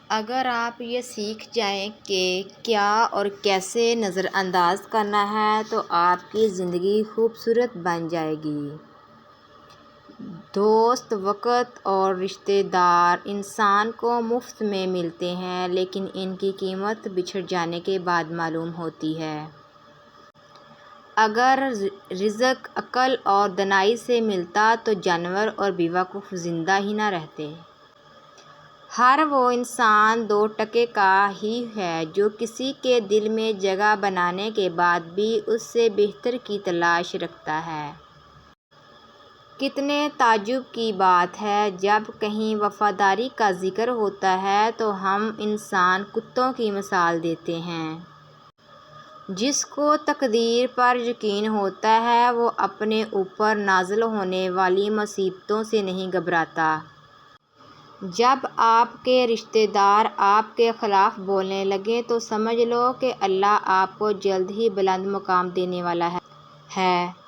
اگر آپ یہ سیکھ جائیں کہ کیا اور کیسے نظر انداز کرنا ہے تو آپ کی زندگی خوبصورت بن جائے گی۔ دوست، وقت اور رشتہ دار انسان کو مفت میں ملتے ہیں لیکن ان کی قیمت بچھڑ جانے کے بعد معلوم ہوتی ہے۔ اگر رزق عقل اور دانائی سے ملتا تو جانور اور بیوقوف زندہ ہی نہ رہتے۔ ہر وہ انسان دو ٹکے کا ہی ہے جو کسی کے دل میں جگہ بنانے کے بعد بھی اس سے بہتر کی تلاش رکھتا ہے۔ کتنے تعجب کی بات ہے، جب کہیں وفاداری کا ذکر ہوتا ہے تو ہم انسان کتوں کی مثال دیتے ہیں۔ جس کو تقدیر پر یقین ہوتا ہے وہ اپنے اوپر نازل ہونے والی مصیبتوں سے نہیں گھبراتا۔ جب آپ کے رشتہ دار آپ کے خلاف بولنے لگیں تو سمجھ لو کہ اللہ آپ کو جلد ہی بلند مقام دینے والا ہے۔